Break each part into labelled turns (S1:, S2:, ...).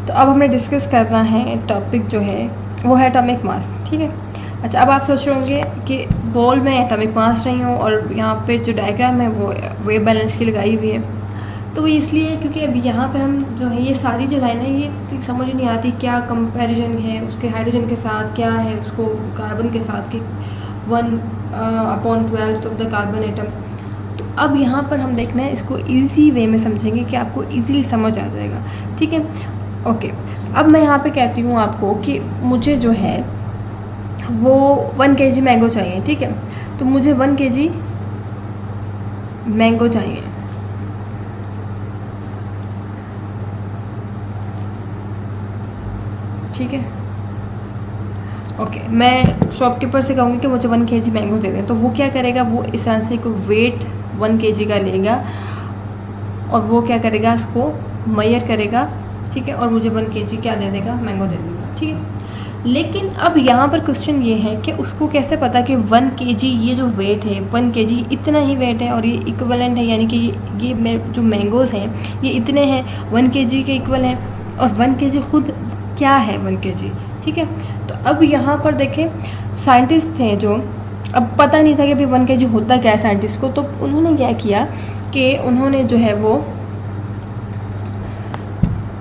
S1: तो अब हमें डिस्कस करना है टॉपिक जो है वो है एटॉमिक मास, ठीक है। अच्छा, अब आप सोच रहे होंगे कि बॉल में एटॉमिक मास नहीं हो और यहाँ पे जो डायग्राम है वो वेव बैलेंस की लगाई हुई है। तो वो इसलिए क्योंकि अब यहाँ पर हम जो है ये सारी जो लाइन है ये समझ नहीं आती क्या कंपैरिजन है उसके हाइड्रोजन के साथ, क्या है उसको कार्बन के साथ कि 1/12 ऑफ द कार्बन एटम। तो अब यहाँ पर हम देखना है इसको इजी वे में समझेंगे कि आपको इजीली समझ आ जाएगा, ठीक है। ओके, अब मैं यहाँ पे कहती हूँ आपको कि मुझे जो है वो 1 kg मैंगो चाहिए, ठीक है। तो मुझे 1 kg मैंगो चाहिए, ठीक है। ओके, मैं शॉपकीपर से कहूँगी कि मुझे 1 kg मैंगो दे दें, तो वो क्या करेगा, वो इस तरह से को वेट 1 kg का लेगा और वो क्या करेगा, इसको मेजर करेगा, ठीक है, और मुझे 1 kg क्या दे देगा, मैंगो दे देगा, ठीक है। लेकिन अब यहाँ पर क्वेश्चन ये है कि उसको कैसे पता कि 1 kg ये जो वेट है 1 kg इतना ही वेट है और ये इक्वलेंट है, यानी कि ये मेरे जो मैंगोज़ हैं ये इतने हैं 1 kg के इक्वल हैं, और 1 kg खुद क्या है 1 kg, ठीक है। तो अब यहाँ पर देखें साइंटिस्ट थे जो, अब पता नहीं था कि भाई 1 kg होता क्या है साइंटिस्ट को, तो उन्होंने क्या किया कि उन्होंने जो है वो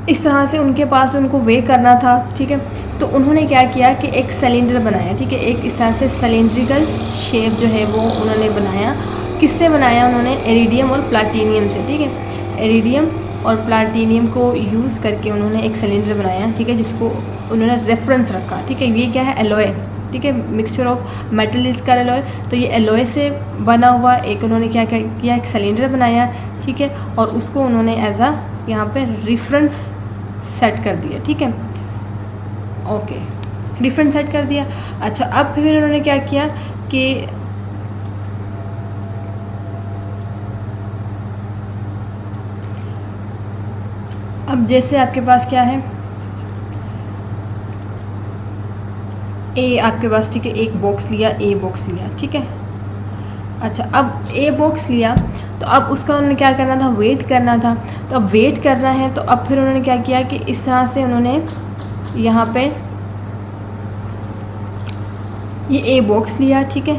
S1: इस तरह से उनके पास उनको वे करना था, ठीक है। तो उन्होंने क्या किया कि एक सिलेंडर बनाया, ठीक है, एक इस तरह से सिलेंड्रिकल शेप जो है वो उन्होंने बनाया। किससे बनाया उन्होंने, इरिडियम और प्लाटीनियम से, ठीक है। इरिडियम और प्लाटीनियम को यूज़ करके उन्होंने एक सिलेंडर बनाया, ठीक है, जिसको उन्होंने रेफरेंस रखा, ठीक है। ये क्या है, एलॉय, ठीक है, मिक्सचर ऑफ मेटल इसका एलॉय। तो ये एलॉय से बना हुआ एक उन्होंने क्या किया, एक सिलेंडर बनाया, ठीक है, और उसको उन्होंने एज आ यहाँ पे रेफरेंस सेट कर दिया, ठीक है। ओके, रेफरेंस सेट कर दिया। अच्छा, अब फिर उन्होंने क्या किया कि अब जैसे आपके पास क्या है, ए आपके पास, ठीक है, एक बॉक्स लिया, ए बॉक्स लिया, ठीक है। अच्छा, अब ए बॉक्स लिया तो अब उसका उन्होंने क्या करना था, वेट करना था। तो अब वेट करना है तो अब फिर उन्होंने क्या किया कि इस तरह से उन्होंने यहाँ पे ये ए बॉक्स लिया, ठीक है,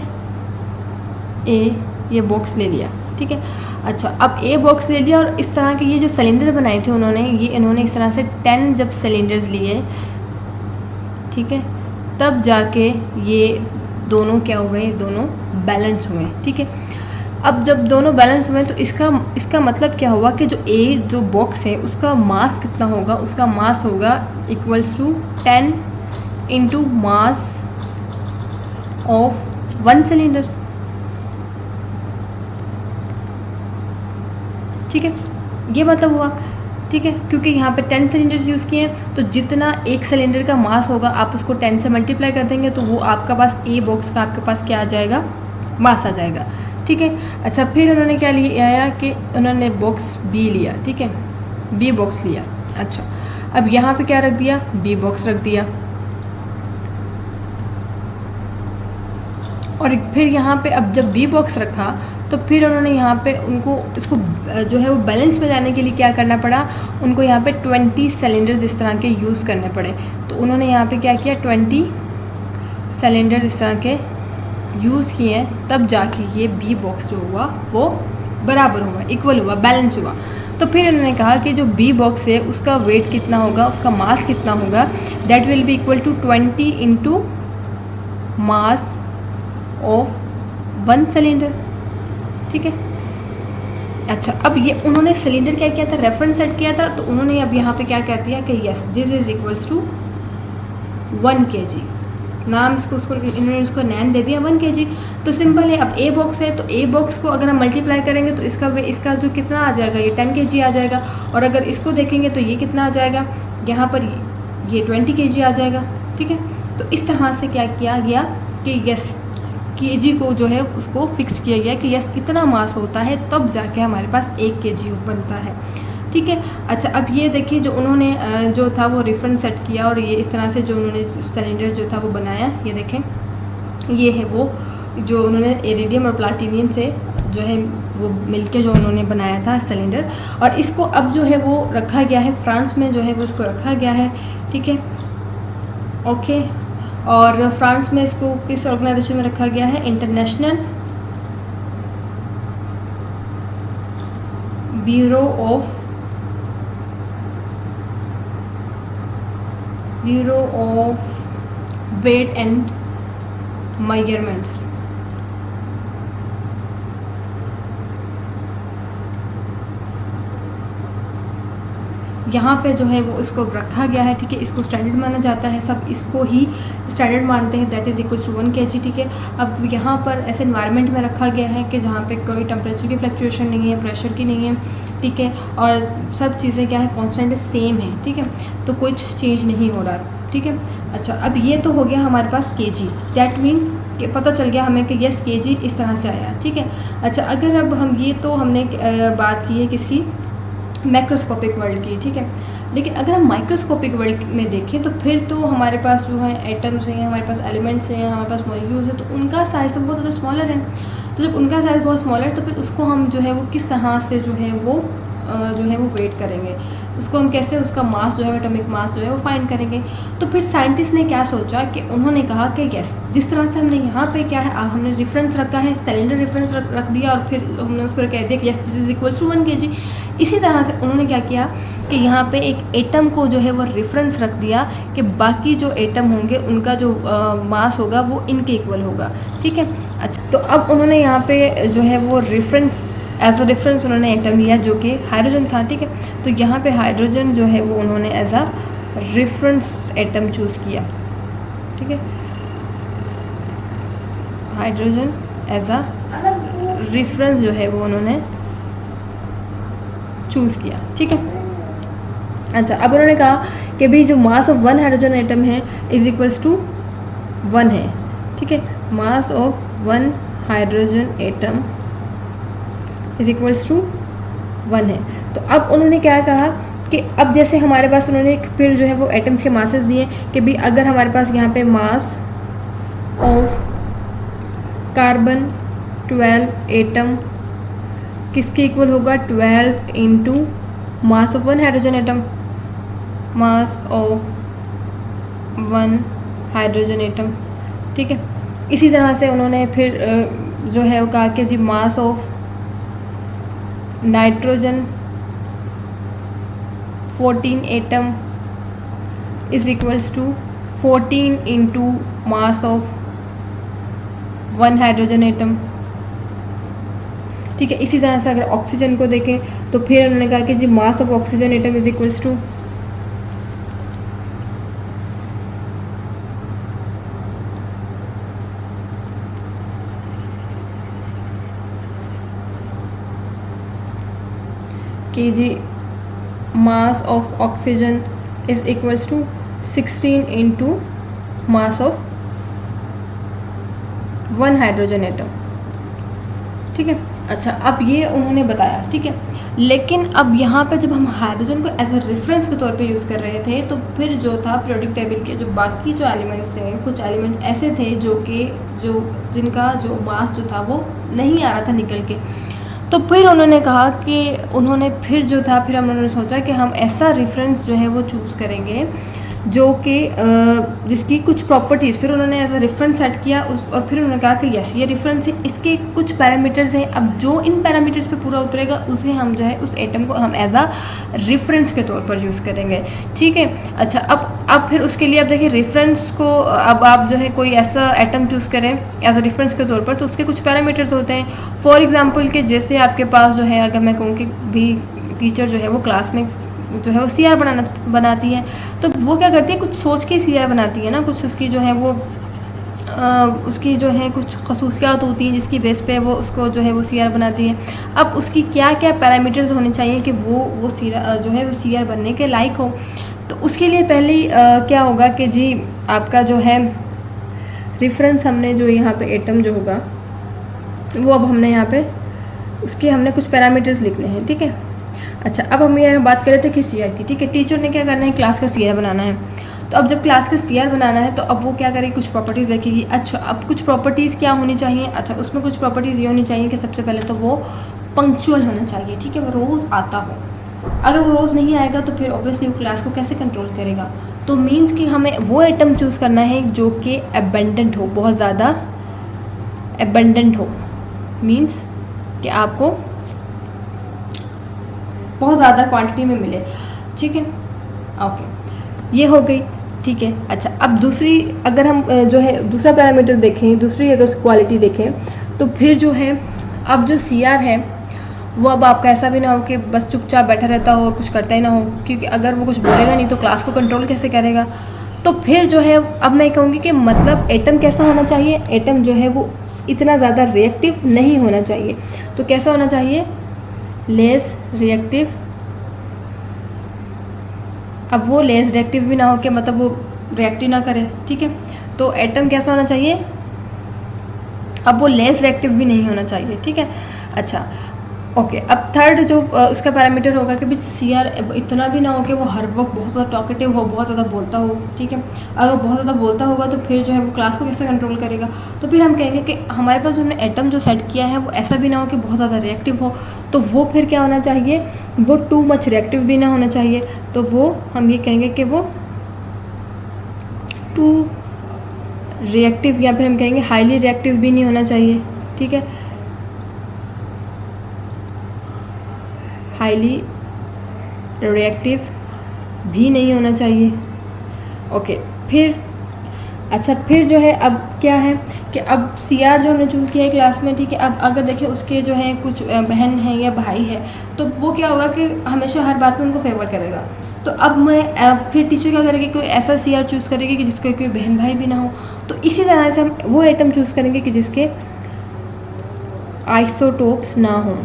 S1: ये बॉक्स ले लिया, ठीक है। अच्छा, अब ए बॉक्स ले लिया और इस तरह के ये जो सिलेंडर बनाए थे इन्होंने इस तरह से 10 जब सिलेंडर्स लिए, ठीक है, तब जाके ये दोनों क्या हुए, दोनों बैलेंस हुए, ठीक है। अब जब दोनों बैलेंस हुए तो इसका मतलब क्या हुआ कि जो बॉक्स है उसका मास कितना होगा, उसका मास होगा equals to 10 into mass of 1 cylinder, ठीक है। ये मतलब हुआ, ठीक है, क्योंकि यहाँ पे 10 सिलेंडर्स यूज़ किए हैं तो जितना एक सिलेंडर का मास होगा आप उसको 10 से मल्टीप्लाई कर देंगे तो वो आपका पास ए बॉक्स का आपके पास क्या आ जाएगा, मास आ जाएगा, ठीक है। अच्छा, फिर उन्होंने क्या लिया कि उन्होंने बॉक्स बी लिया, ठीक है, बी बॉक्स लिया। अच्छा, अब यहाँ पे क्या रख दिया, बी बॉक्स रख दिया, और फिर यहाँ पे अब जब बी बॉक्स रखा तो फिर उन्होंने यहाँ पे उनको इसको जो है वो बैलेंस में लाने के लिए क्या करना पड़ा, उनको यहाँ पे 20 सिलेंडर्स इस तरह के यूज़ करने पड़े। तो उन्होंने यहाँ पे क्या किया, 20 सिलेंडर इस तरह के यूज़ किए हैं, तब जाके ये बी बॉक्स जो हुआ वो बराबर हुआ, इक्वल हुआ, बैलेंस हुआ। तो फिर उन्होंने कहा कि जो बी बॉक्स है उसका वेट कितना होगा, उसका मास कितना होगा, that will be equal to 20 into mass of 1 cylinder, ठीक है। अच्छा, अब ये उन्होंने सिलेंडर क्या किया था, रेफरेंस सेट किया था, तो उन्होंने अब यहाँ पे क्या कह दिया कि yes this is equals to 1 kg, नाम इन्होंने उसको नेम दे दिया 1 kg। तो सिंपल है, अब ए बॉक्स है तो ए बॉक्स को अगर हम मल्टीप्लाई करेंगे तो इसका जो कितना आ जाएगा, ये 10 kg आ जाएगा, और अगर इसको देखेंगे तो ये कितना आ जाएगा, यहाँ पर ये 20 kg आ जाएगा, ठीक है। तो इस तरह से क्या किया गया कि यस केजी को जो है उसको फिक्स किया गया कि यस इतना मास होता है तब जाके हमारे पास 1 kg बनता है, ठीक है। अच्छा, अब ये देखिए जो उन्होंने जो था वो रेफरेंस सेट किया और ये इस तरह से जो उन्होंने सिलेंडर जो था वो बनाया, ये देखें ये है वो जो उन्होंने इरिडियम और प्लाटीनियम से जो है वो मिलके जो उन्होंने बनाया था सिलेंडर। और इसको अब जो है वो रखा गया है फ्रांस में, जो है वो इसको रखा गया है, ठीक है, ओके। और फ्रांस में इसको किस ऑर्गेनाइजेशन में रखा गया है? International Bureau of Weight and Measurements. यहाँ पे जो है वो इसको रखा गया है, ठीक है। इसको स्टैंडर्ड माना जाता है, सब इसको ही स्टैंडर्ड मानते हैं, that is equal to 1 kg, ठीक है। अब यहाँ पर ऐसे इन्वायरमेंट में रखा गया है कि जहाँ पे कोई टेम्परेचर की फ्लक्चुएशन नहीं है, प्रेशर की नहीं है, ठीक है, और सब चीज़ें क्या है, कॉन्स्टेंट सेम है, ठीक है, तो कुछ चेंज नहीं हो रहा, ठीक है। अच्छा, अब ये तो हो गया हमारे पास kg, दैट मीन्स कि पता चल गया हमें कि यस kg इस तरह से आया, ठीक है। अच्छा, अगर अब हम ये तो हमने बात की है किसकी, मैक्रोस्कोपिक वर्ल्ड की, ठीक है। लेकिन अगर हम माइक्रोस्कोपिक वर्ल्ड में देखें तो फिर तो हमारे पास जो है एटम्स हैं, हमारे पास एलिमेंट्स हैं, हमारे पास मॉलिक्यूल्स हैं, तो उनका साइज़ तो बहुत ज़्यादा स्मॉलर है। तो जब उनका साइज़ बहुत स्मॉलर है तो फिर उसको हम जो है वो किस तरह से जो है वो वेट करेंगे, उसको हम कैसे, उसका मास जो है, एटॉमिक मास जो है वो फाइंड करेंगे। तो फिर साइंटिस्ट ने क्या सोचा कि उन्होंने कहा कि यस, जिस तरह से हमने यहाँ पे क्या है, हमने रेफरेंस रखा है, सिलेंडर रेफरेंस रख दिया और फिर हमने उसको कह दिया कि yes this is equal to 1 kg। इसी तरह से उन्होंने क्या किया कि यहाँ पे एक एटम को जो है वो रेफरेंस रख दिया कि बाकी जो एटम होंगे उनका जो मास होगा वो इनके इक्वल होगा, ठीक है। अच्छा, तो अब उन्होंने यहाँ पे जो है वो रेफरेंस, एज अ रेफरेंस उन्होंने एटम लिया जो कि हाइड्रोजन था, ठीक है। तो यहाँ पे हाइड्रोजन जो है वो उन्होंने as a reference atom choose किया, ठीक है, हाइड्रोजन एज अ रेफरेंस जो है वो उन्होंने चूज़ किया, ठीक है। अच्छा, अब उन्होंने कहा कि भाई जो मास ऑफ 1 हाइड्रोजन एटम है इज इक्वल्स टू 1 है, ठीक है, mass of 1 hydrogen atom is equals to 1 है। तो अब उन्होंने क्या कहा कि अब जैसे हमारे पास उन्होंने फिर जो है वो एटम्स के मासेस दिए कि भाई अगर हमारे पास यहाँ पे मास ऑफ कार्बन 12 एटम किसके इक्वल होगा, 12 into mass of 1 hydrogen atom, mass of 1 hydrogen atom, ठीक है। इसी तरह से उन्होंने फिर जो है वो कहा कि जी mass of nitrogen 14 atom is equals to 14 into mass of 1 hydrogen atom, ठीक है। इसी तरह से अगर ऑक्सीजन को देखें तो फिर उन्होंने कहा कि जी mass of oxygen atom is equals to kg mass of oxygen is equals to 16 into mass of 1 hydrogen atom, ठीक है। अच्छा, अब ये उन्होंने बताया, ठीक है। लेकिन अब यहाँ पर जब हम हाइड्रोजन को एज अ रेफरेंस के तौर पे यूज़ कर रहे थे तो फिर जो था पीरियोडिक टेबल के जो बाकी जो एलिमेंट्स हैं, कुछ एलिमेंट्स ऐसे थे जो जिनका जो मास जो था वो नहीं आ रहा था निकल के। तो फिर उन्होंने कहा कि उन्होंने फिर जो था फिर उन्होंने सोचा कि हम ऐसा रेफरेंस जो है वो चूज़ करेंगे जो कि जिसकी कुछ प्रॉपर्टीज़, फिर उन्होंने एज अ रेफरेंस सेट किया और फिर उन्होंने कहा कि यस ये रेफरेंस है, इसके कुछ पैरामीटर्स हैं, अब जो इन पैरामीटर्स पे पूरा उतरेगा उसे हम जो है उस एटम को हम एज अ रेफरेंस के तौर पर यूज़ करेंगे, ठीक है। अच्छा, अब फिर उसके लिए अब देखिए रेफरेंस को, अब आप जो है कोई ऐसा एटम चूज़ करें एज अ रेफरेंस के तौर पर तो उसके कुछ पैरामीटर्स होते हैं। फॉर एग्जांपल के जैसे आपके पास जो है, अगर मैं कहूँ कि भी टीचर जो है वो क्लास में जो है वो CR बनाती है तो वो क्या करती है, कुछ सोच के CR बनाती है ना, कुछ उसकी जो है वो उसकी जो है कुछ खसूसियात होती हैं जिसकी बेस पे वो उसको जो है वो CR बनाती है। अब उसकी क्या क्या पैरामीटर्स होने चाहिए कि वो जो है वो CR बनने के लायक हो। तो उसके लिए पहले क्या होगा कि जी आपका जो है रेफरेंस, हमने जो यहाँ पे एटम जो होगा वो अब हमने यहाँ पे उसके हमने कुछ पैरामीटर्स लिखने हैं, ठीक है। अच्छा, अब हम यहाँ बात कर रहे थे कि CR की, ठीक है। टीचर ने क्या करना है, क्लास का CR बनाना है। तो अब जब क्लास का CR बनाना है तो अब वो क्या करेगी, कुछ प्रॉपर्टीज़ रखेगी। अच्छा, अब कुछ प्रॉपर्टीज़ क्या होनी चाहिए, अच्छा उसमें कुछ प्रॉपर्टीज़ ये होनी चाहिए कि सबसे पहले तो वो पंक्चुअल होना चाहिए, ठीक है, वो रोज़ आता हो। अगर वो रोज़ नहीं आएगा तो फिर ऑब्वियसली वो क्लास को कैसे कंट्रोल करेगा। तो मीन्स कि हमें वो आइटम चूज़ करना है जो कि अबंडेंट हो, बहुत ज़्यादा अबंडेंट हो, मीन्स कि आपको बहुत ज़्यादा क्वांटिटी में मिले, ठीक है। ओके, ये हो गई, ठीक है। अच्छा, अब दूसरी अगर हम जो है दूसरा पैरामीटर देखें, दूसरी अगर क्वालिटी देखें, तो फिर जो है अब जो CR है वो अब आपका ऐसा भी ना हो कि बस चुपचाप बैठा रहता हो और कुछ करता ही ना हो, क्योंकि अगर वो कुछ बोलेगा नहीं तो क्लास को कंट्रोल कैसे करेगा। तो फिर जो है अब मैं कहूँगी कि मतलब एटम कैसा होना चाहिए, एटम जो है वो इतना ज़्यादा रिएक्टिव नहीं होना चाहिए। तो कैसा होना चाहिए, लेस रिएक्टिव। अब वो लेस रिएक्टिव भी ना हो कि मतलब वो रिएक्टिव ना करे, ठीक है। तो एटम कैसा होना चाहिए, अब वो लेस रिएक्टिव भी नहीं होना चाहिए, ठीक है। अच्छा, ओके, अब थर्ड जो उसका पैरामीटर होगा कि भाई CR इतना भी ना हो कि वो हर वक्त बहुत ज़्यादा टॉकेटिव हो, बहुत ज़्यादा बोलता हो, ठीक है। अगर बहुत ज़्यादा बोलता होगा तो फिर जो है वो क्लास को कैसे कंट्रोल करेगा। तो फिर हम कहेंगे कि हमारे पास जो हमने एटम जो सेट किया है वो ऐसा भी ना हो कि बहुत ज़्यादा रिएक्टिव हो। तो वो फिर क्या होना चाहिए, वो टू मच रिएक्टिव भी ना होना चाहिए। तो वो हम ये कहेंगे कि वो टू रिएक्टिव, या फिर हम कहेंगे हाईली रिएक्टिव भी नहीं होना चाहिए, ठीक है। हाईली रिएक्टिव भी नहीं होना चाहिए। ओके, फिर अच्छा, फिर जो है अब क्या है कि अब CR जो हमने चूज़ किया है क्लास में, ठीक है। अब अगर देखिए उसके जो है कुछ बहन है या भाई है, तो वो क्या होगा कि हमेशा हर बात में उनको फेवर करेगा। तो अब मैं फिर टीचर क्या करेगी, कोई ऐसा CR चूज़ करेगी कि जिसके कोई बहन भाई भी ना हो। तो इसी तरह से हम वो आइटम चूज़ करेंगे कि जिसके आइसोटोप्स ना हों,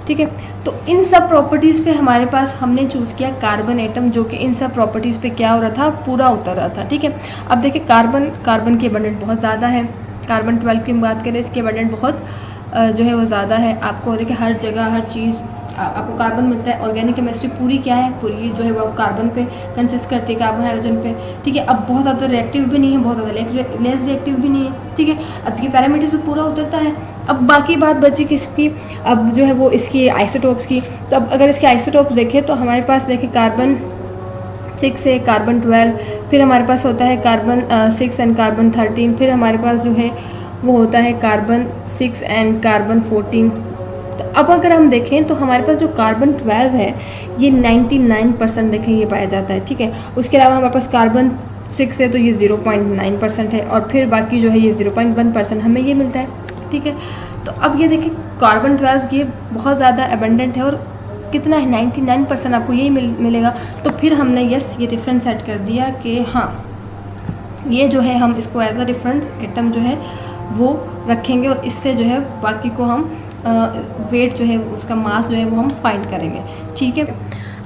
S1: ठीक है। तो इन सब प्रॉपर्टीज़ पे हमारे पास हमने चूज़ किया कार्बन एटम, जो कि इन सब प्रॉपर्टीज़ पे क्या हो रहा था, पूरा उतर रहा था, ठीक है। अब देखिए कार्बन की अबंडेंट बहुत ज़्यादा है। कार्बन 12 की हम बात करें, इसकी अबंडेंट बहुत जो है वो ज़्यादा है। आपको देखिए हर जगह हर चीज़ आपको कार्बन मिलता है। ऑर्गेनिक केमिस्ट्री पूरी क्या है, पूरी जो है वो कार्बन पे कंसिस्ट करती है, कार्बन हाइड्रोजन पे, ठीक है। अब बहुत ज़्यादा रिएक्टिव भी नहीं है, बहुत ज़्यादा लेस रिएक्टिव भी नहीं है, ठीक है। अब ये पैरामीटर्स पे पूरा उतरता है। अब बाकी बात बची किसकी, अब जो है वो इसकी आइसोटोप्स की। तो अब अगर इसके आइसोटोप्स देखें तो हमारे पास देखिए कार्बन 6 है, कार्बन 12, फिर हमारे पास होता है कार्बन 6 एंड कार्बन 13, फिर हमारे पास जो है वो होता है कार्बन 6 एंड कार्बन 14। तो अब अगर हम देखें तो हमारे पास जो कार्बन 12 है ये 99% देखें ये पाया जाता है, ठीक है। उसके अलावा हमारे पास कार्बन 6 है तो ये 0.9% है, और फिर बाकी जो है ये 0.1% हमें ये मिलता है, ठीक है। तो अब ये देखिए कार्बन 12 ये बहुत ज़्यादा अबंडेंट है, और कितना है 99% आपको यही मिलेगा। तो फिर हमने यस ये रेफरेंस सेट कर दिया कि हाँ ये जो है हम इसको एज अ रेफरेंस एटम जो है वो रखेंगे, और इससे जो है बाकी को हम वेट जो है उसका मास जो है वो हम फाइंड करेंगे, ठीक है।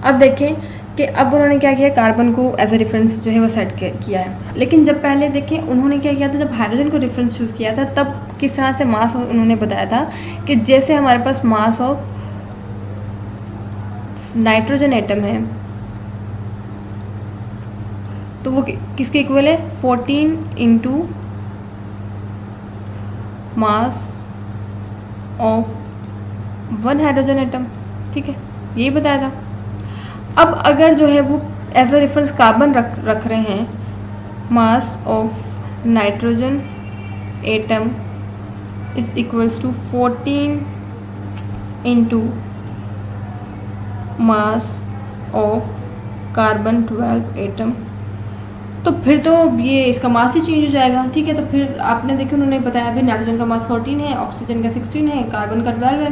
S1: अब देखें कि अब उन्होंने क्या किया, कार्बन को एज अ रेफरेंस जो है वो सेट किया है। लेकिन जब पहले देखें उन्होंने क्या किया था, जब हाइड्रोजन को रेफरेंस चूज़ किया था तब किस तरह से मास उन्होंने बताया था कि जैसे हमारे पास मास ऑफ नाइट्रोजन एटम है तो वो किसके इक्वल है, 14 into mass of 1 hydrogen atom, ठीक है, यही बताया था। अब अगर जो है वो एज अ रेफरेंस कार्बन रख रहे हैं, mass of nitrogen atom is equals to 14 into mass of carbon 12 atom, तो फिर तो ये इसका मास ही चेंज हो जाएगा, ठीक है। तो फिर आपने देखिए उन्होंने बताया अभी नाइट्रोजन का मास 14 है, ऑक्सीजन का 16 है, कार्बन का 12 है,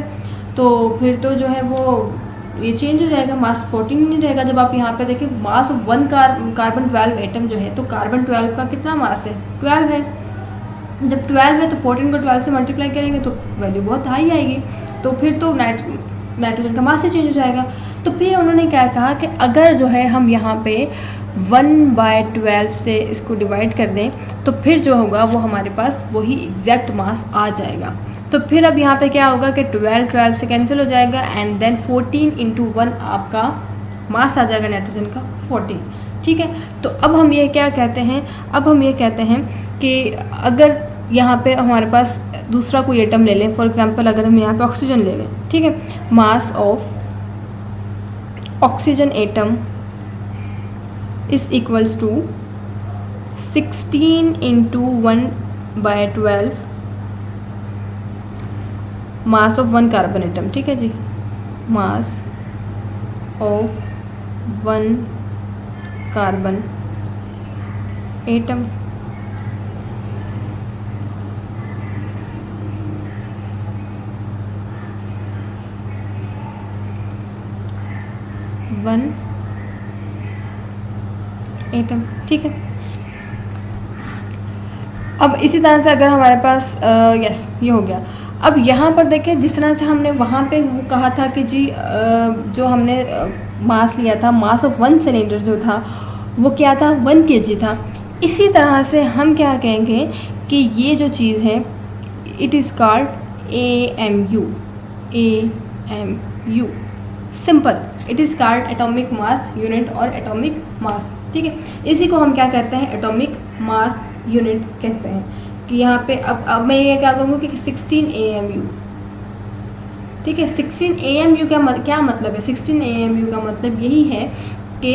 S1: तो फिर तो जो है वो ये चेंज हो जाएगा, मास 14 नहीं रहेगा। जब आप यहाँ पे देखिए मास ऑफ 1 कार्बन 12 एटम जो है, तो कार्बन 12 का कितना मास है, 12 है। जब 12 है तो 14 को 12 से मल्टीप्लाई करेंगे तो वैल्यू बहुत हाई आएगी, तो फिर तो नाइट्रोजन का मास ही चेंज हो जाएगा। तो फिर उन्होंने क्या कहा कि अगर जो है हम यहाँ पे 1/12 से इसको डिवाइड कर दें तो फिर जो होगा वो हमारे पास वही एग्जैक्ट मास आ जाएगा। तो फिर अब यहाँ पे क्या होगा कि 12 से कैंसिल हो जाएगा, एंड देन 14 इंटू 1 आपका मास आ जाएगा नाइट्रोजन का 14, ठीक है। तो अब हम ये क्या कहते हैं, अब हम ये कहते हैं कि अगर यहाँ पे हमारे पास दूसरा कोई एटम ले लें, फॉर एग्जांपल अगर हम यहाँ पे ऑक्सीजन ले लें, ठीक है, mass of oxygen atom is equals to 16 into 1/12 mass of 1 carbon atom, ठीक है जी, mass of 1 carbon atom. One atom, ठीक है। अब इसी तरह से अगर हमारे पास यस ये हो गया। अब यहाँ पर देखें, जिस तरह से हमने वहाँ पे वो कहा था कि जी जो हमने मास लिया था, मास ऑफ 1 सिलेंडर जो था वो क्या था, 1 kg था। इसी तरह से हम क्या कहेंगे कि ये जो चीज़ है it is called AMU, AMU simple, it is called atomic mass unit और एटॉमिक मास, ठीक है। इसी को हम क्या कहते हैं, एटॉमिक मास यूनिट कहते हैं। कि यहाँ पे अब मैं ये क्या कहूँगी कि 16 AMU, ठीक है। 16 AMU क्या मतलब है, 16 AMU का मतलब यही है कि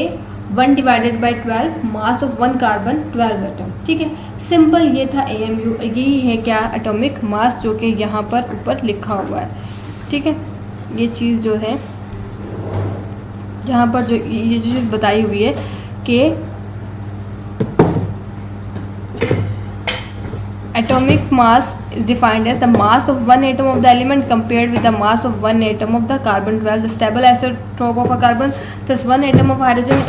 S1: 1/12 मास ऑफ 1 कार्बन 12 एटम, ठीक है। सिंपल ये था AMU, यही है क्या, एटॉमिक मास, जो कि यहाँ पर ऊपर लिखा हुआ है, ठीक है। ये चीज़ जो है यहाँ पर जो ये जो चीज़ बताई हुई है कि atomic mass is defined as the mass of one atom of the element compared with the mass of one atom of the carbon-12, the stable isotope of a carbon. Thus, one atom of hydrogen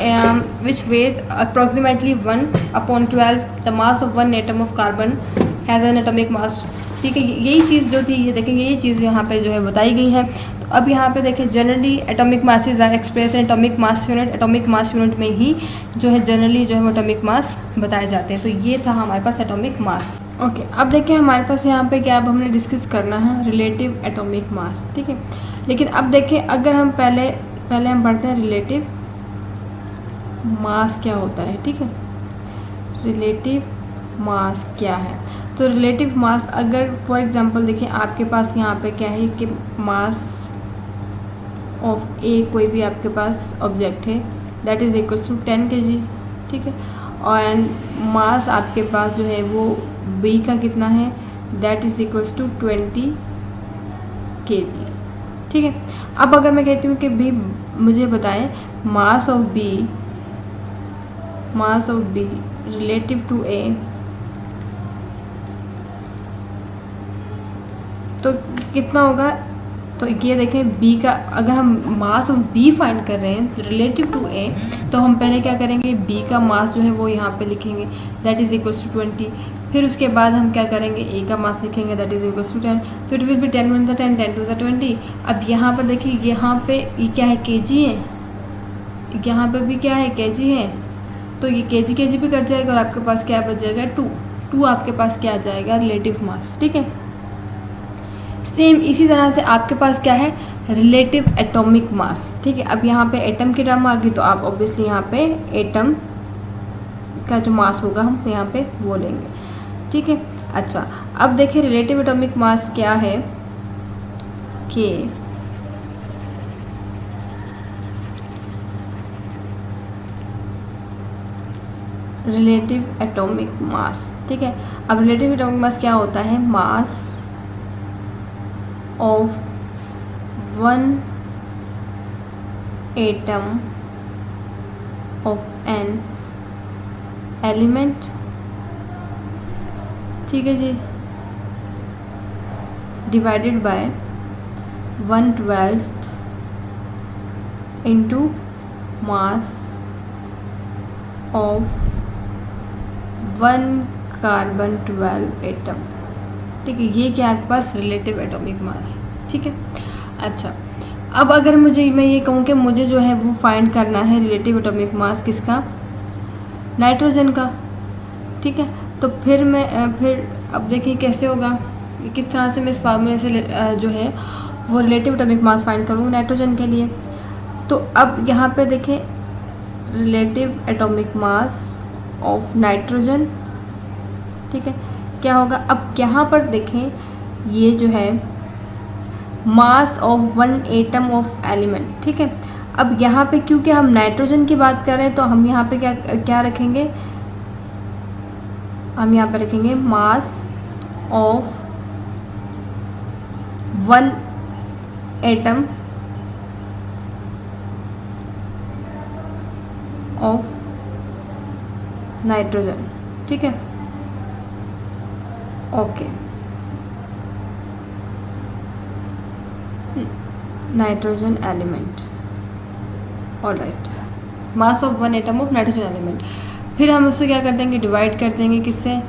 S1: which weighs approximately 1/12, the mass of one atom of carbon has an atomic mass. ठीक है, यही चीज़ जो थी, ये देखेंगे यही चीज़ यहाँ पे जो है बताई गई है। तो अब यहाँ पे देखें, generally atomic masses are expressed in atomic mass unit, atomic mass unit में ही जो है जनरली जो है एटॉमिक मास बताए जाते हैं। तो ये था हमारे पास एटॉमिक मास। ओके, अब देखिए हमारे पास यहाँ पे क्या अब हमने डिस्कस करना है रिलेटिव एटॉमिक मास, ठीक है। लेकिन अब देखिए, अगर हम पहले हम पढ़ते हैं रिलेटिव मास क्या होता है, ठीक है। रिलेटिव मास क्या है, तो रिलेटिव मास अगर फॉर एग्जांपल देखिए आपके पास यहाँ पे क्या है कि मास ऑफ ए कोई भी आपके पास ऑब्जेक्ट है that is equals to 10 kg, ठीक है। और मास आपके पास जो है वो बी का कितना है, that is equals to 20 kg, ठीक है। अब अगर मैं कहती हूँ कि बी मुझे बताएं mass of B relative to A, तो कितना होगा, तो ये देखें बी का, अगर हम मास ऑफ बी फाइंड कर रहे हैं रिलेटिव टू ए, तो हम पहले क्या करेंगे, बी का मास जो है वो यहाँ पे लिखेंगे दैट इज़ इक्वल्स टू 20। फिर उसके बाद हम क्या करेंगे, ए का मास लिखेंगे दैट इज़ इक्वल्स टू 10, तो it will be 10 × 10 10 to the 20। अब यहाँ पर देखिए, यहाँ पे ये क्या है, kg है, यहाँ पे भी क्या है, kg है, तो ये kg भी कट जाएगा और आपके पास क्या बच जाएगा, 2 आपके पास क्या आ जाएगा, रिलेटिव मास, ठीक है। सेम इसी तरह से आपके पास क्या है, रिलेटिव एटॉमिक मास, ठीक है। अब यहाँ पे एटम की टर्म आ गई, तो आप ऑब्वियसली यहाँ पे एटम का जो मास होगा हम यहाँ पे वो लेंगे, ठीक है। अच्छा, अब देखिए रिलेटिव एटॉमिक मास क्या है कि रिलेटिव एटॉमिक मास, ठीक है। अब रिलेटिव एटॉमिक मास क्या होता है, मास of one atom of an element, ठीक है जी, divided by 1/12 into mass of 1 carbon 12 atom, ठीक है। ये क्या आपके पास रिलेटिव एटॉमिक मास, ठीक है। अच्छा, अब अगर मैं ये कहूँ कि मुझे जो है वो फाइंड करना है रिलेटिव एटॉमिक मास किसका, नाइट्रोजन का, ठीक है। तो फिर अब देखिए कैसे होगा, किस तरह से मैं इस फार्मूले से जो है वो रिलेटिव एटॉमिक मास फाइंड करूँगी नाइट्रोजन के लिए। तो अब यहाँ पे देखें relative atomic mass of nitrogen, ठीक है, क्या होगा, अब यहाँ पर देखें ये जो है mass of one atom of element, ठीक है। अब यहाँ पे क्योंकि हम नाइट्रोजन की बात कर रहे हैं तो हम यहाँ पे क्या क्या रखेंगे, हम यहाँ पे रखेंगे mass of one atom of nitrogen, ठीक है, okay. Nitrogen element, alright, mass of one atom of nitrogen element. फिर हम उसको क्या कर देंगे, डिवाइड कर देंगे, किससे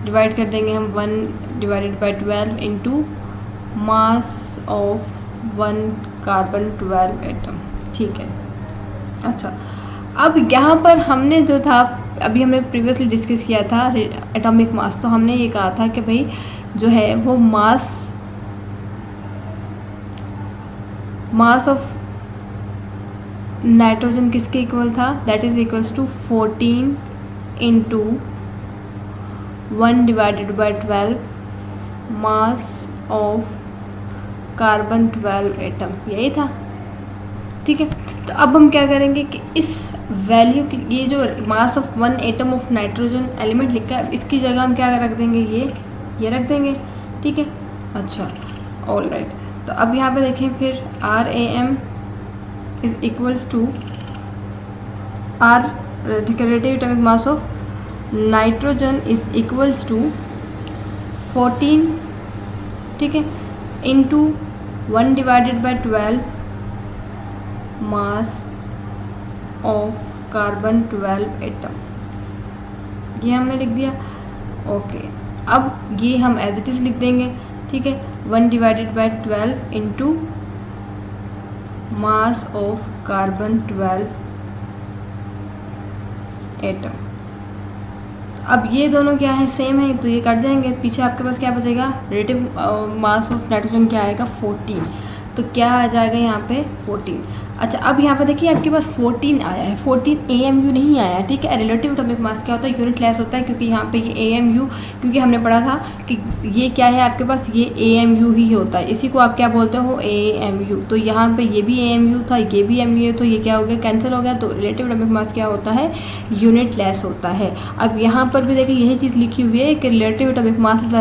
S1: डिवाइड कर देंगे हम, 1 divided by 12 into mass of one carbon 12 atom, ठीक है। अच्छा, अब यहाँ पर हमने जो था, अभी हमने प्रीवियसली डिस्कस किया था एटॉमिक मास, तो हमने ये कहा था कि भाई जो है वो मास ऑफ नाइट्रोजन किसके इक्वल था, that is equals to 14 into 1 divided by 12 mass of carbon 12 atom, यही था, ठीक है। तो अब हम क्या करेंगे कि इस वैल्यू की, ये जो mass of one atom of nitrogen element लिखा है, इसकी जगह हम क्या रख देंगे, ये रख देंगे, ठीक है। अच्छा, ऑल राइट। तो अब यहाँ पे देखें फिर RAM is equals to relative atomic mass of nitrogen is equals to 14, ठीक है, into 1 divided by 12 mass of carbon 12 atom, ये हमने लिख दिया, ओके। अब ये हम एज इट इज़ लिख देंगे, ठीक है, 1 divided by 12 into mass of carbon 12 atom. अब ये दोनों क्या है, सेम है, तो ये कट जाएंगे, पीछे आपके पास क्या बचेगा, रिलेटिव मास ऑफ नाइट्रोजन क्या आएगा, 14, तो क्या आ जाएगा यहाँ पे 14। अच्छा, अब यहाँ पे देखिए आपके पास 14 आया है, 14 AMU नहीं आया है, ठीक है। रिलेटिव एटॉमिक मास क्या होता है, यूनिट लेस होता है, क्योंकि यहाँ पे ये AMU, क्योंकि हमने पढ़ा था कि ये क्या है आपके पास, ये AMU ही होता है, इसी को आप क्या बोलते हो, AMU। तो यहाँ पे ये भी AMU था, ये भी AMU है, तो ये क्या हो गया, कैंसिल हो गया। तो रिलेटिव एटॉमिक मास क्या होता है, यूनिट लेस होता है। अब यहाँ पर भी देखिए यही चीज़ लिखी हुई है कि relative atomic mass is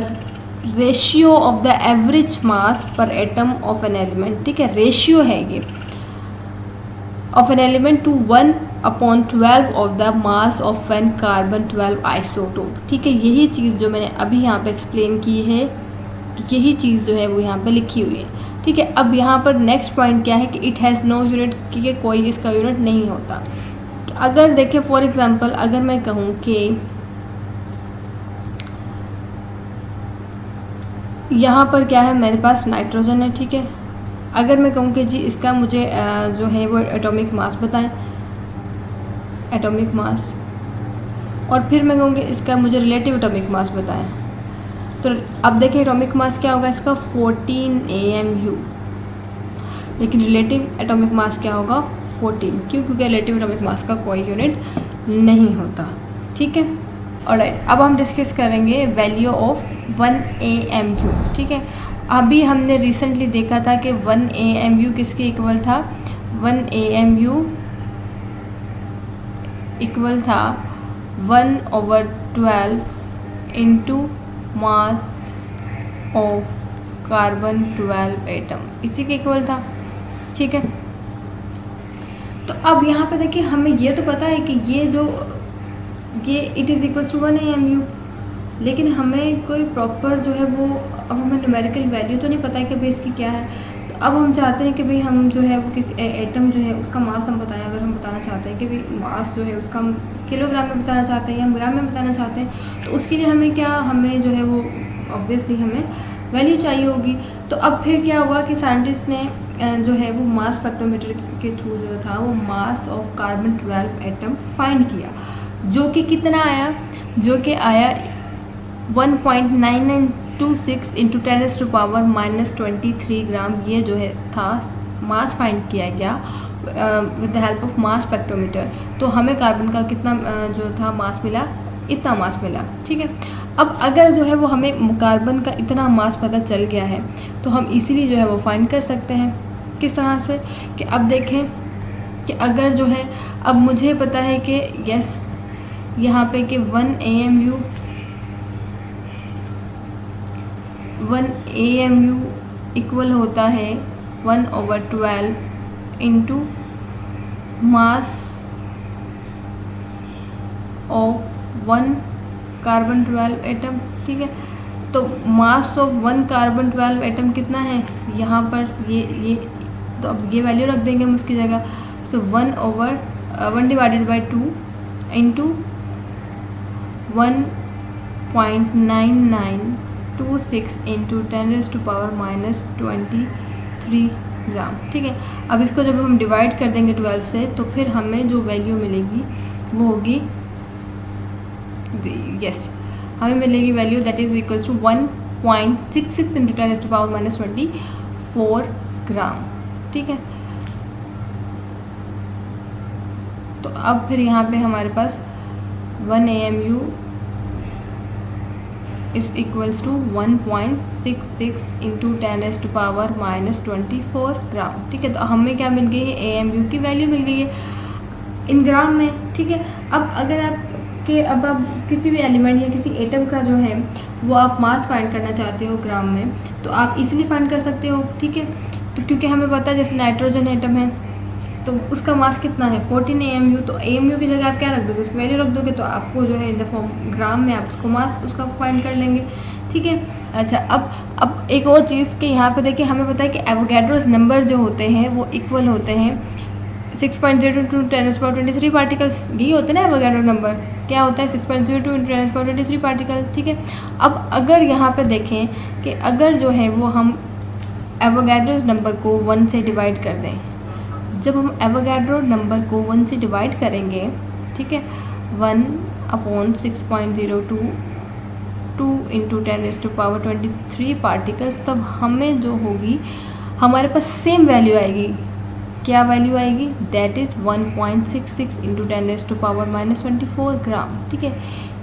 S1: ratio of the average mass पर एटम ऑफ एन एलिमेंट, ठीक है, रेशियो है ये of an element to 1/12 of the mass of an carbon 12 isotope, ठीक है। यही चीज़ जो मैंने अभी यहाँ पे एक्सप्लेन की है, यही चीज़ जो है वो यहाँ पे लिखी हुई है, ठीक है। अब यहाँ पर नेक्स्ट पॉइंट क्या है कि इट हैज़ नो यूनिट, कि कोई इसका यूनिट नहीं होता। अगर देखें फॉर एग्जांपल, अगर मैं कहूँ कि यहाँ पर क्या है, मेरे पास नाइट्रोजन है, ठीक है। अगर मैं कहूँ कि जी इसका मुझे जो है वो एटॉमिक मास बताएं, एटॉमिक मास, और फिर मैं कहूँगी इसका मुझे रिलेटिव एटॉमिक मास बताएं, तो अब देखिए एटॉमिक मास क्या होगा इसका 14 AMU, लेकिन रिलेटिव एटॉमिक मास क्या होगा 14, क्योंकि रिलेटिव एटॉमिक मास का कोई यूनिट नहीं होता, ठीक है। ऑलराइट, अब हम डिस्कस करेंगे वैल्यू ऑफ 1 AMU, ठीक है। अभी हमने रिसेंटली देखा था कि 1 AMU किसके इक्वल था, 1 AMU इक्वल था 1/12 into mass of carbon 12 atom, इसी के इक्वल था, ठीक है। तो अब यहाँ पे देखिए हमें ये तो पता है कि ये it is equal to 1 AMU, लेकिन हमें कोई प्रॉपर जो है वो, अब हमें न्यूमेरिकल वैल्यू तो नहीं पता है कि भाई इसकी क्या है। तो अब हम चाहते हैं कि भाई हम जो है वो किसी एटम जो है उसका मास हम बताएं। अगर हम बताना चाहते हैं कि भाई मास जो है उसका हम किलोग्राम में बताना चाहते हैं या हम ग्राम में बताना चाहते हैं, तो उसके लिए हमें जो है वो ऑब्वियसली हमें वैल्यू चाहिए होगी। तो अब फिर क्या हुआ कि साइंटिस्ट ने जो है वो मास स्पेक्ट्रोमीटर के थ्रू जो था वो mass of carbon 12 atom find किया, जो कि कितना आया, जो कि आया 1.9926 इंटू 10⁻⁻23 ग्राम। ये जो है था मास फाइंड किया गया with the help of mass spectrometer. तो हमें कार्बन का कितना जो था मास मिला इतना मास मिला, ठीक है। अब अगर जो है वो हमें कार्बन का इतना मास पता चल गया है तो हम इजीली जो है वो फाइंड कर सकते हैं। किस तरह से कि अब देखें कि अगर जो है अब मुझे पता है कि यस यहाँ पे कि 1 AMU इक्वल होता है 1/12 into mass of 1 carbon 12 atom, ठीक है। तो मास ऑफ 1 कार्बन 12 एटम कितना है यहाँ पर, ये तो अब ये वैल्यू रख देंगे हम उसकी जगह। सो 1 डिवाइडेड बाई 2 इंटू 1.9926 इंटू 10⁻⁻23 ग्राम, ठीक है। अब इसको जब हम डिवाइड कर देंगे 12 से तो फिर हमें जो वैल्यू मिलेगी वो होगी यस हमें मिलेगी value that is equals to 1.66 into 10⁻⁻24 gram, ठीक है। तो अब फिर यहाँ पे हमारे पास 1 AMU is equals to 1.66 into 10⁻⁻24 gram, ठीक है। तो हमें क्या मिल गई है, AMU की वैल्यू मिल गई है इन ग्राम में, ठीक है। अब अगर आप किसी भी एलिमेंट या किसी एटम का जो है वो आप मास फाइंड करना चाहते हो ग्राम में तो आप इजीली फाइंड कर सकते हो, ठीक है। तो क्योंकि हमें पता है जैसे नाइट्रोजन एटम है तो उसका मास कितना है 14 AMU, तो AMU की जगह आप क्या रख दोगे, उसकी वैल्यू रख दोगे तो आपको जो है इन द फॉर्म ग्राम में आप उसको मास उसका फाइंड कर लेंगे, ठीक है। अच्छा अब एक और चीज़ कि यहाँ पे देखिए हमें पता है कि एवोगैड्रोस नंबर जो होते हैं वो इक्वल होते हैं 6.02 टू 10⁻23 पार्टिकल्स, यही होते हैं ना एवोगैड्रो नंबर, क्या होता है 6.02 इंटू 10⁻23 पार्टिकल, ठीक है। अब अगर यहाँ पे देखें कि अगर जो है वो हम एवोगैड्रो नंबर को 1 से डिवाइड कर दें, जब हम एवोगैड्रो नंबर को 1 से डिवाइड करेंगे, ठीक है, 1/6.02 2 इंटू 10⁻23 पार्टिकल्स, तब हमें जो होगी हमारे पास सेम वैल्यू आएगी, क्या वैल्यू आएगी, दैट इज़ 1.66 इंटू 10⁻⁻24 ग्राम, ठीक है।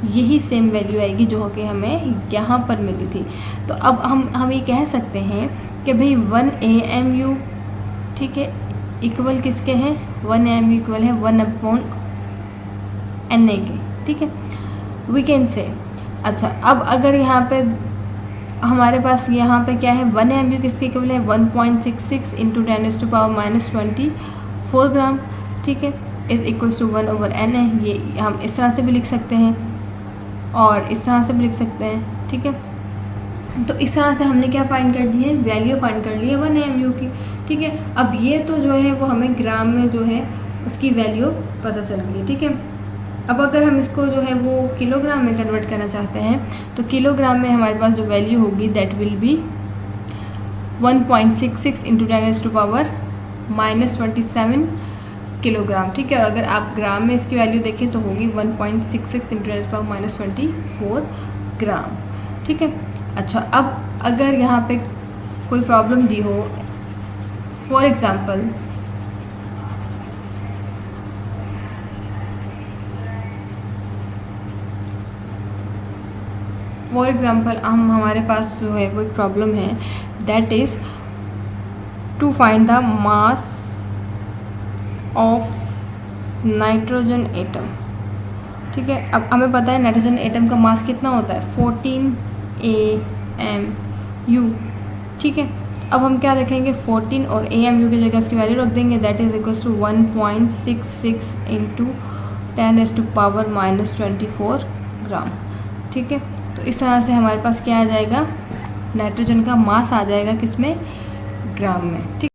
S1: यही सेम वैल्यू आएगी जो कि हमें यहाँ पर मिली थी। तो अब हम ये कह सकते हैं कि भाई 1 AMU, ठीक है, इक्वल किसके हैं, 1 AMU इक्वल है 1/Na के, ठीक है, वी कैन से। अच्छा अब अगर यहाँ पे हमारे पास यहाँ पे क्या है 1 AMU किसके इक्वल है 1.66 इंटू 10⁻⁻24 ग्राम, ठीक है, इज इक्वल्स टू 1/Na। ये हम इस तरह से भी लिख सकते हैं और इस तरह से भी लिख सकते हैं, ठीक है। तो इस तरह से हमने क्या फाइंड कर दी है, वैल्यू फाइंड कर ली है 1 AMU की, ठीक है। अब ये तो जो है वो हमें ग्राम में जो है उसकी वैल्यू पता चल गई, ठीक है। अब अगर हम इसको जो है वो किलोग्राम में कन्वर्ट करना चाहते हैं तो किलोग्राम में हमारे पास जो वैल्यू होगी that will B 1.66 into 10⁻⁻27 kilogram, ठीक है। और अगर आप ग्राम में इसकी वैल्यू देखें तो होगी 1.66 इंटू 10⁻⁻24 ग्राम, ठीक है। अच्छा अब अगर यहाँ पे कोई प्रॉब्लम दी हो, फॉर एग्ज़ाम्पल हमारे पास जो है वो एक प्रॉब्लम है that is to find the mass of nitrogen atom, ठीक है। अब हमें पता है नाइट्रोजन एटम का मास कितना होता है 14 AMU, ठीक है। अब हम क्या रखेंगे 14 और AMU की जगह उसकी वैल्यू रख देंगे that is equals to 1.66 into 10⁻⁻24 gram, ठीक है। तो इस तरह से हमारे पास क्या आ जाएगा, नाइट्रोजन का मास आ जाएगा किसमें, ग्राम में, ठीक है।